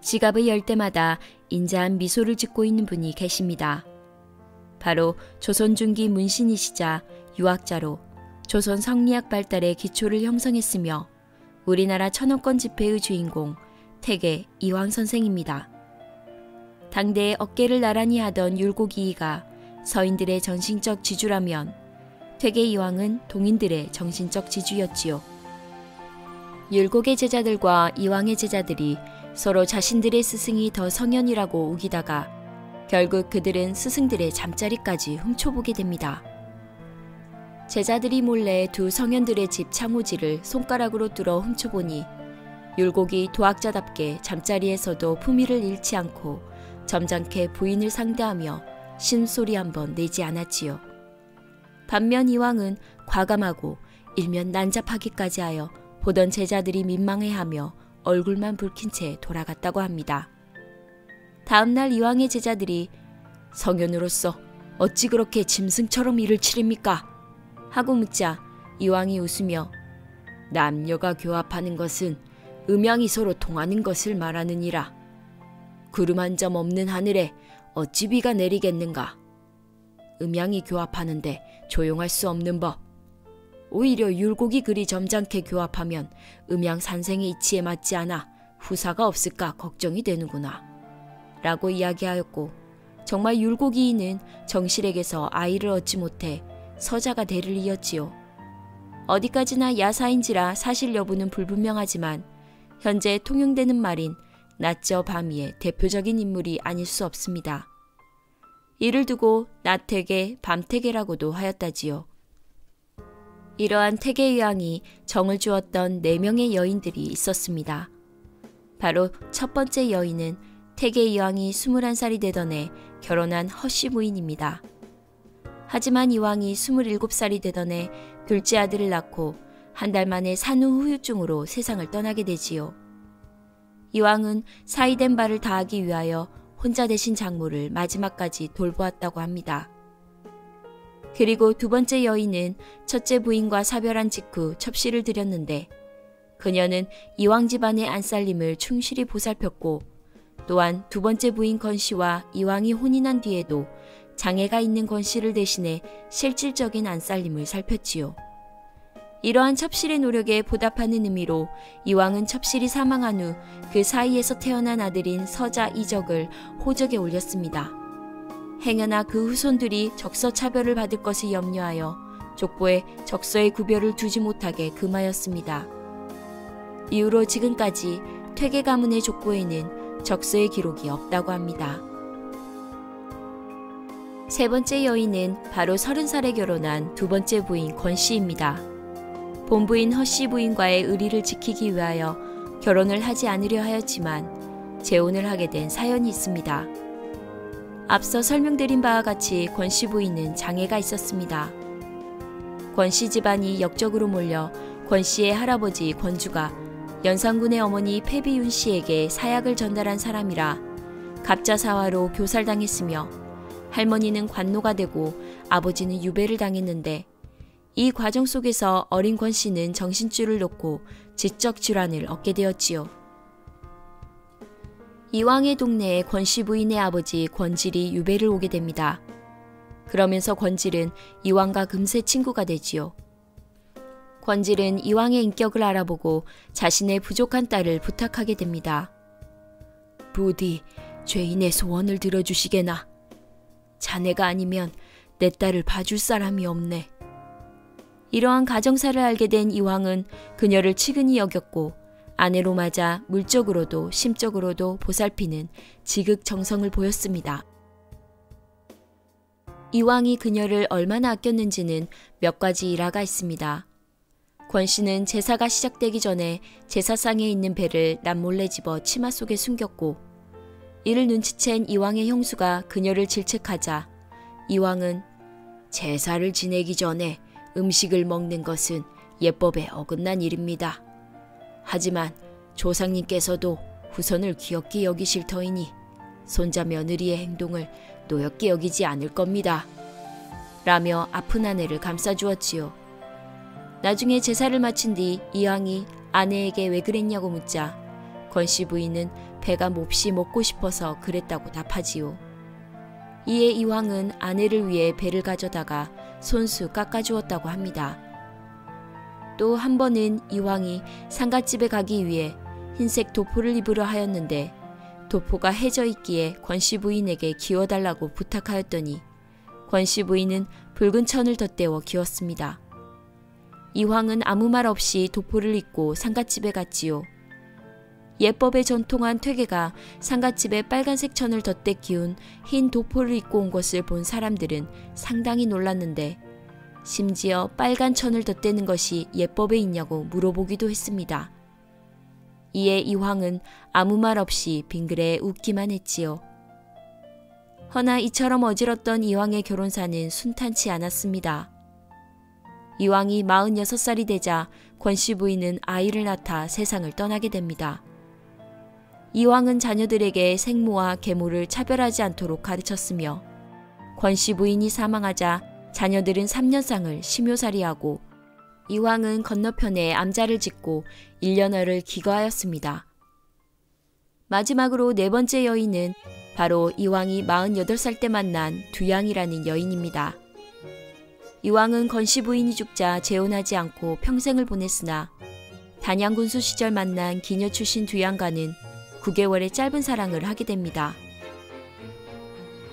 지갑을 열 때마다 인자한 미소를 짓고 있는 분이 계십니다. 바로 조선 중기 문신이시자 유학자로 조선 성리학 발달의 기초를 형성했으며 우리나라 천원권 집회의 주인공 태계 이황 선생입니다. 당대에 어깨를 나란히 하던 율곡이이가 서인들의 정신적 지주라면 태계 이황은 동인들의 정신적 지주였지요. 율곡의 제자들과 이황의 제자들이 서로 자신들의 스승이 더 성현이라고 우기다가 결국 그들은 스승들의 잠자리까지 훔쳐보게 됩니다. 제자들이 몰래 두 성현들의 집 창호지를 손가락으로 뚫어 훔쳐보니 율곡이 도학자답게 잠자리에서도 품위를 잃지 않고 점잖게 부인을 상대하며 신소리 한번 내지 않았지요. 반면 이황은 과감하고 일면 난잡하기까지 하여 보던 제자들이 민망해하며 얼굴만 붉힌 채 돌아갔다고 합니다. 다음날 이황의 제자들이 성현으로서 어찌 그렇게 짐승처럼 일을 치릅니까? 하고 묻자 이황이 웃으며 남녀가 교합하는 것은 음양이 서로 통하는 것을 말하느니라. 구름 한 점 없는 하늘에 어찌 비가 내리겠는가? 음양이 교합하는데 조용할 수 없는 법. 오히려 율곡이 그리 점잖게 교합하면 음양 산생의 이치에 맞지 않아 후사가 없을까 걱정이 되는구나. 라고 이야기하였고 정말 율곡이인은 정실에게서 아이를 얻지 못해 서자가 대를 이었지요. 어디까지나 야사인지라 사실 여부는 불분명하지만 현재 통용되는 말인 낮저 밤이의 대표적인 인물이 아닐 수 없습니다. 이를 두고 낮태계, 밤태계라고도 하였다지요. 이러한 태계의왕이 정을 주었던 4명의 여인들이 있었습니다. 바로 첫 번째 여인은 태계의왕이 21살이 되던 해 결혼한 허씨 부인입니다. 하지만 이왕이 27살이 되던 해 둘째 아들을 낳고 한 달 만에 산후 후유증으로 세상을 떠나게 되지요. 이왕은 사이된 바를 다하기 위하여 혼자 되신 장모를 마지막까지 돌보았다고 합니다. 그리고 두 번째 여인은 첫째 부인과 사별한 직후 첩시를 드렸는데 그녀는 이왕 집안의 안살림을 충실히 보살폈고 또한 두 번째 부인 권씨와 이왕이 혼인한 뒤에도 장애가 있는 권씨를 대신해 실질적인 안살림을 살폈지요. 이러한 첩실의 노력에 보답하는 의미로 이왕은 첩실이 사망한 후 그 사이에서 태어난 아들인 서자 이적을 호적에 올렸습니다. 행여나 그 후손들이 적서 차별을 받을 것을 염려하여 족보에 적서의 구별을 두지 못하게 금하였습니다. 이후로 지금까지 퇴계 가문의 족보에는 적서의 기록이 없다고 합니다. 세 번째 여인은 바로 30살에 결혼한 두 번째 부인 권씨입니다. 본부인 허씨 부인과의 의리를 지키기 위하여 결혼을 하지 않으려 하였지만 재혼을 하게 된 사연이 있습니다. 앞서 설명드린 바와 같이 권씨 부인은 장애가 있었습니다. 권씨 집안이 역적으로 몰려 권씨의 할아버지 권주가 연산군의 어머니 패비윤 씨에게 사약을 전달한 사람이라 갑자사화로 교살당했으며 할머니는 관노가 되고 아버지는 유배를 당했는데 이 과정 속에서 어린 권씨는 정신줄을 놓고 지적 질환을 얻게 되었지요. 이왕의 동네에 권씨 부인의 아버지 권질이 유배를 오게 됩니다. 그러면서 권질은 이왕과 금세 친구가 되지요. 권질은 이왕의 인격을 알아보고 자신의 부족한 딸을 부탁하게 됩니다. 부디 죄인의 소원을 들어주시게나. 자네가 아니면 내 딸을 봐줄 사람이 없네. 이러한 가정사를 알게 된 이왕은 그녀를 치근히 여겼고 아내로 맞아 물적으로도 심적으로도 보살피는 지극정성을 보였습니다. 이왕이 그녀를 얼마나 아꼈는지는 몇 가지 일화가 있습니다. 권씨는 제사가 시작되기 전에 제사상에 있는 배를 남몰래 집어 치마 속에 숨겼고 이를 눈치챈 이왕의 형수가 그녀를 질책하자 이왕은 제사를 지내기 전에 음식을 먹는 것은 예법에 어긋난 일입니다. 하지만 조상님께서도 후손을 귀엽게 여기실 터이니 손자 며느리의 행동을 노엽게 여기지 않을 겁니다. 라며 아픈 아내를 감싸주었지요. 나중에 제사를 마친 뒤 이왕이 아내에게 왜 그랬냐고 묻자 권씨 부인은 배가 몹시 먹고 싶어서 그랬다고 답하지요. 이에 이황은 아내를 위해 배를 가져다가 손수 깎아주었다고 합니다. 또 한 번은 이황이 상갓집에 가기 위해 흰색 도포를 입으려 하였는데 도포가 해져 있기에 권씨 부인에게 기워달라고 부탁하였더니 권씨 부인은 붉은 천을 덧대어 기웠습니다. 이황은 아무 말 없이 도포를 입고 상갓집에 갔지요. 예법에 전통한 퇴계가 상갓집에 빨간색 천을 덧대 기운 흰 도포를 입고 온 것을 본 사람들은 상당히 놀랐는데 심지어 빨간 천을 덧대는 것이 예법에 있냐고 물어보기도 했습니다. 이에 이황은 아무 말 없이 빙그레 웃기만 했지요. 허나 이처럼 어지럽던 이황의 결혼사는 순탄치 않았습니다. 이황이 46살이 되자 권씨 부인은 아이를 낳아 세상을 떠나게 됩니다. 이황은 자녀들에게 생모와 계모를 차별하지 않도록 가르쳤으며 권씨 부인이 사망하자 자녀들은 3년상을 심요살이하고 이황은 건너편에 암자를 짓고 1년어를 기거하였습니다. 마지막으로 네 번째 여인은 바로 이황이 48살 때 만난 두양이라는 여인입니다. 이황은 권씨 부인이 죽자 재혼하지 않고 평생을 보냈으나 단양군수 시절 만난 기녀 출신 두양과는 9개월의 짧은 사랑을 하게 됩니다.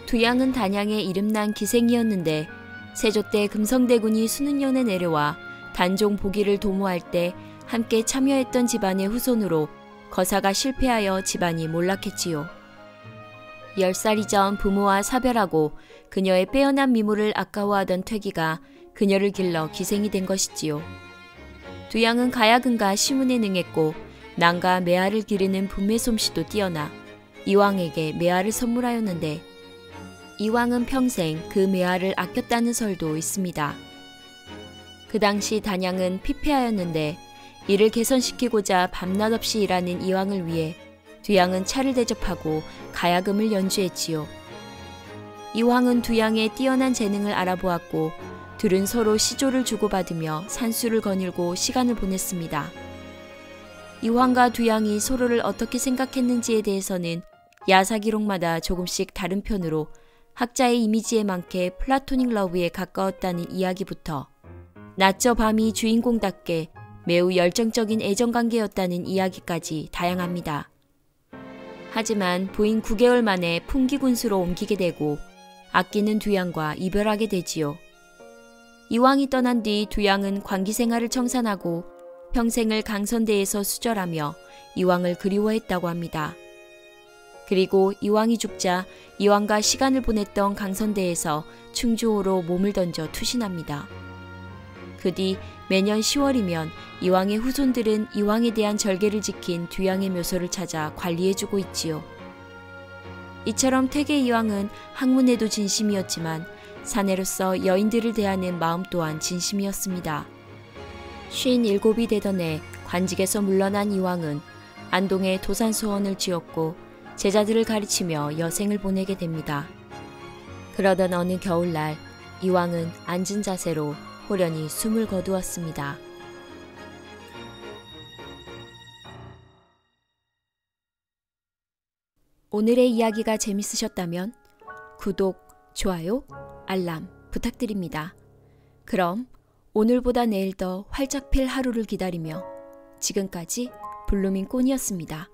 두양은 단양의 이름난 기생이었는데 세조 때 금성대군이 수능년에 내려와 단종 보기를 도모할 때 함께 참여했던 집안의 후손으로 거사가 실패하여 집안이 몰락했지요. 10살이 전 부모와 사별하고 그녀의 빼어난 미모를 아까워하던 퇴기가 그녀를 길러 기생이 된 것이지요. 두양은 가야금과 시문에 능했고 낭과 매화를 기르는 분매 솜씨도 뛰어나 이황에게 매화를 선물하였는데 이황은 평생 그 매화를 아꼈다는 설도 있습니다. 그 당시 단양은 피폐하였는데 이를 개선시키고자 밤낮 없이 일하는 이황을 위해 두양은 차를 대접하고 가야금을 연주했지요. 이황은 두양의 뛰어난 재능을 알아보았고 둘은 서로 시조를 주고받으며 산수를 거닐고 시간을 보냈습니다. 이황과 두양이 서로를 어떻게 생각했는지에 대해서는 야사 기록마다 조금씩 다른 편으로 학자의 이미지에 많게 플라토닉 러브에 가까웠다는 이야기부터 낮저 밤이 주인공답게 매우 열정적인 애정관계였다는 이야기까지 다양합니다. 하지만 부인 9개월 만에 풍기군수로 옮기게 되고 아끼는 두양과 이별하게 되지요. 이황이 떠난 뒤 두양은 관기 생활을 청산하고 평생을 강선대에서 수절하며 이황을 그리워했다고 합니다. 그리고 이황이 죽자 이황과 시간을 보냈던 강선대에서 충주호로 몸을 던져 투신합니다. 그 뒤 매년 10월이면 이황의 후손들은 이황에 대한 절개를 지킨 두양의 묘소를 찾아 관리해주고 있지요. 이처럼 퇴계 이황은 학문에도 진심이었지만 사내로서 여인들을 대하는 마음 또한 진심이었습니다. 57이 되던 해 관직에서 물러난 이황은 안동에 도산소원을 지었고 제자들을 가르치며 여생을 보내게 됩니다. 그러던 어느 겨울날 이황은 앉은 자세로 호련히 숨을 거두었습니다. 오늘의 이야기가 재밌으셨다면 구독, 좋아요, 알람 부탁드립니다. 그럼 오늘보다 내일 더 활짝 필 하루를 기다리며 지금까지 블루밍 꽃이었습니다.